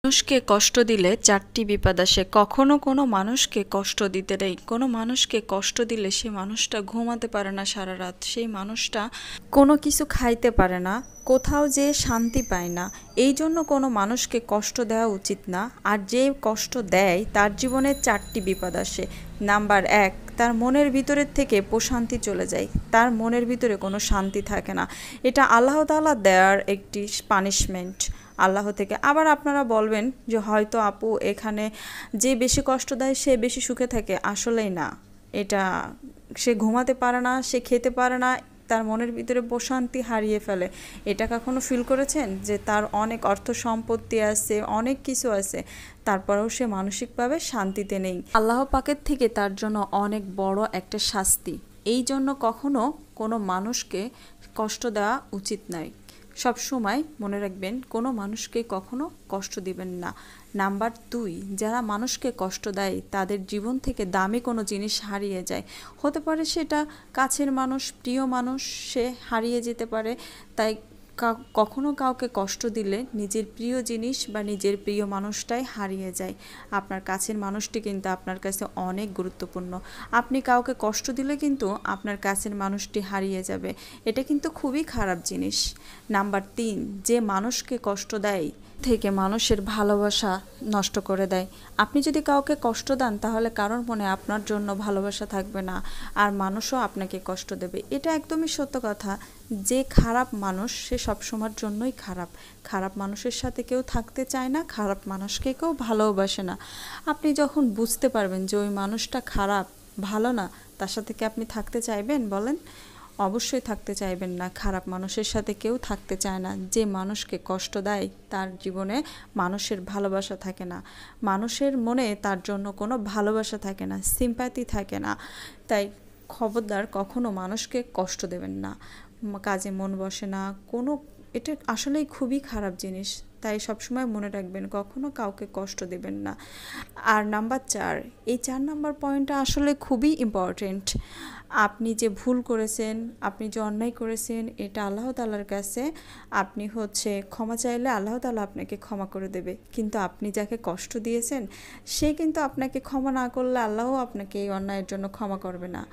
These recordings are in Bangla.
মানুষকে কষ্ট দিলে চারটি বিপদ আসে। কখনো কোনো মানুষকে কষ্ট দিতে নেই। কোনো মানুষকে কষ্ট দিলে সেই মানুষটা ঘুমাতে পারে না সারা রাত, সেই মানুষটা কোনো কিছু খাইতে পারে না, কোথাও যেয়ে শান্তি পায় না। এই জন্য কোনো মানুষকে কষ্ট দেওয়া উচিত না। আর যে কষ্ট দেয় তার জীবনে চারটি বিপদ আসে। নাম্বার 1, তার মনের ভিতরের থেকে প্রশান্তি চলে যায়, তার মনের ভিতরে কোনো শান্তি থাকে না। এটা আল্লাহ তাআলা দেওয়ার একটি পানিশমেন্ট আল্লাহ থেকে। আবার আপনারা বলবেন যে হয়তো আপু এখানে যে বেশি কষ্ট দেয় সে বেশি সুখে থাকে। আসলেই না, এটা সে ঘুমাতে পারে না, সে খেতে পারে না, তার মনের ভিতরে প্রশান্তি হারিয়ে ফেলে। এটা কখনো ফিল করেছেন যে তার অনেক অর্থ সম্পত্তি আছে, অনেক কিছু আছে, তারপরেও সে মানসিকভাবে শান্তিতে নেই? আল্লাহ পাকের থেকে তার জন্য অনেক বড় একটা শাস্তি। এই জন্য কখনো কোনো মানুষকে কষ্ট দেওয়া উচিত নয়। সব সময় মনে রাখবেন কোনো মানুষকে কখনো কষ্ট দিবেন না। নাম্বার 2, যারা মানুষকে কষ্ট দেয় তাদের জীবন থেকে দামি কোনো জিনিস হারিয়ে যায়। হতে পারে সেটা কাছের মানুষ, প্রিয় মানুষ, সে হারিয়ে যেতে পারে। তাই কখনো কাউকে কষ্ট দিলে নিজের প্রিয় জিনিস বা নিজের প্রিয় মানুষটাই হারিয়ে যায়। আপনার কাছের মানুষটি কিন্তু আপনার কাছে অনেক গুরুত্বপূর্ণ। আপনি কাউকে কষ্ট দিলে কিন্তু আপনার কাছের মানুষটি হারিয়ে যাবে। এটা কিন্তু খুবই খারাপ জিনিস। নাম্বার 3, যে মানুষকে কষ্ট দেয় থেকে মানুষের ভালোবাসা নষ্ট করে দেয়। আপনি যদি কাউকে কষ্ট দেন তাহলে কারোর মনে আপনার জন্য ভালোবাসা থাকবে না, আর মানুষও আপনাকে কষ্ট দেবে। এটা একদমই সত্য কথা। যে খারাপ মানুষ সে সবসময়ের জন্যই খারাপ। খারাপ মানুষের সাথে কেউ থাকতে চায় না, খারাপ মানুষকে কেউ ভালোবাসে না। আপনি যখন বুঝতে পারবেন যে ওই মানুষটা খারাপ, ভালো না, তার সাথে কি আপনি থাকতে চাইবেন বলেন? অবশ্যই থাকতে চাইবেন না। খারাপ মানুষের সাথে কেউ থাকতে চায় না। যে মানুষকে কষ্ট দেয় তার জীবনে মানুষের ভালোবাসা থাকে না, মানুষের মনে তার জন্য কোনো ভালোবাসা থাকে না, সিম্প্যাথি থাকে না। তাই খবরদার কখনো মানুষকে কষ্ট দেবেন না। কাজে মন বসে না কোনো, এটা আসলেই খুবই খারাপ জিনিস। তাই সবসময় মনে রাখবেন কখনো কাউকে কষ্ট দেবেন না। আর নাম্বার 4, এই 4 নাম্বার পয়েন্টটা আসলে খুবই ইম্পর্টেন্ট। আপনি যে ভুল করেছেন, আপনি যে অন্যায় করেছেন, এটা আল্লাহ তাআলার কাছে আপনি ক্ষমা চাইলে আল্লাহ তাআলা আপনাকে ক্ষমা করে দেবে। কিন্তু আপনি যাকে কষ্ট দিয়েছেন সে কিন্তু আপনাকে ক্ষমা না করলে আল্লাহও আপনাকে এই অন্যায়ের জন্য ক্ষমা করবে না।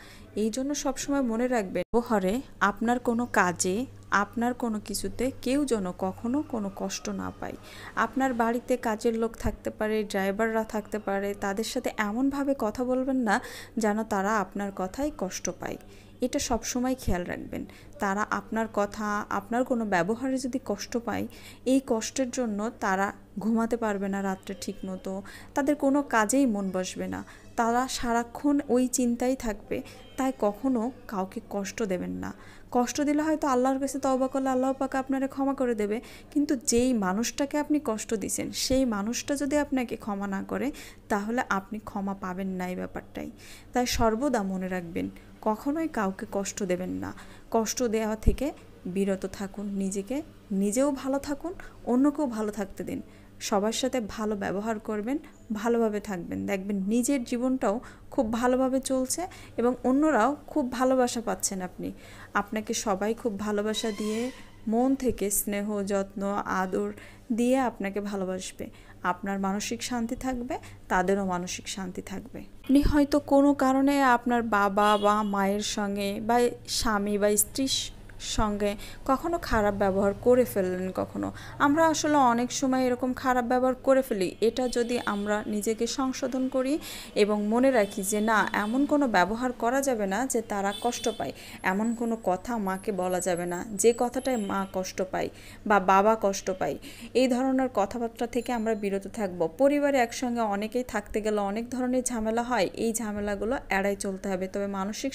এই জন্য সবসময় মনে রাখবেন ব্যবহারে, আপনার কোনো কাজে, আপনার কোনো কিছুতে কেউ যেন কখনো কোনো কষ্ট না পায়। আপনার বাড়িতে কাজের লোক থাকতে পারে, ড্রাইভাররা থাকতে পারে, তাদের সাথে এমনভাবে কথা বলবেন না যেন তারা আপনার কথায় কষ্ট পায়। এটা সবসময় খেয়াল রাখবেন। তারা আপনার কথা, আপনার কোনো ব্যবহারে যদি কষ্ট পায়, এই কষ্টের জন্য তারা ঘুমাতে পারবে না রাত্রে ঠিক মতো, তাদের কোনো কাজেই মন বসবে না, তারা সারাক্ষণ ওই চিন্তাই থাকবে। তাই কখনো কাউকে কষ্ট দেবেন না। কষ্ট দিলে হয়তো আল্লাহর কাছে তওবা করলে আল্লাহ পাক আপনারে ক্ষমা করে দেবে, কিন্তু যেই মানুষটাকে আপনি কষ্ট দিয়েছেন সেই মানুষটা যদি আপনাকে ক্ষমা না করে তাহলে আপনি ক্ষমা পাবেন না, এই ব্যাপারটাই। তাই সর্বদা মনে রাখবেন কখনোই কাউকে কষ্ট দেবেন না। কষ্ট দেওয়া থেকে বিরত থাকুন, নিজেও ভালো থাকুন, অন্যকেও ভালো থাকতে দিন। সবার সাথে ভালো ব্যবহার করবেন, ভালোভাবে থাকবেন, দেখবেন নিজের জীবনটাও খুব ভালোভাবে চলছে এবং অন্যরাও খুব ভালোবাসা পাচ্ছেন। আপনাকে সবাই খুব ভালোবাসা দিয়ে, মন থেকে স্নেহ, যত্ন, আদর দিয়ে আপনাকে ভালোবাসবে। আপনার মানসিক শান্তি থাকবে, তাদেরও মানসিক শান্তি থাকবে। আপনি হয়তো কোনো কারণে আপনার বাবা বা মায়ের সঙ্গে বা স্বামী বা স্ত্রীর সঙ্গে কখনো খারাপ ব্যবহার করে ফেললেন। আমরা আসলে অনেক সময় এরকম খারাপ ব্যবহার করে ফেলি। এটা যদি আমরা নিজেকে সংশোধন করি এবং মনে রাখি যে না, এমন কোনো ব্যবহার করা যাবে না যে তারা কষ্ট পায়, এমন কোনো কথা মাকে বলা যাবে না যে কথাটায় মা কষ্ট পায় বা বাবা কষ্ট পায়, এই ধরনের কথাবার্তা থেকে আমরা বিরত থাকব। পরিবারে একসঙ্গে অনেকেই থাকতে গেলে অনেক ধরনের ঝামেলা হয়, এই ঝামেলাগুলো এড়াই চলতে হবে। তবে মানসিক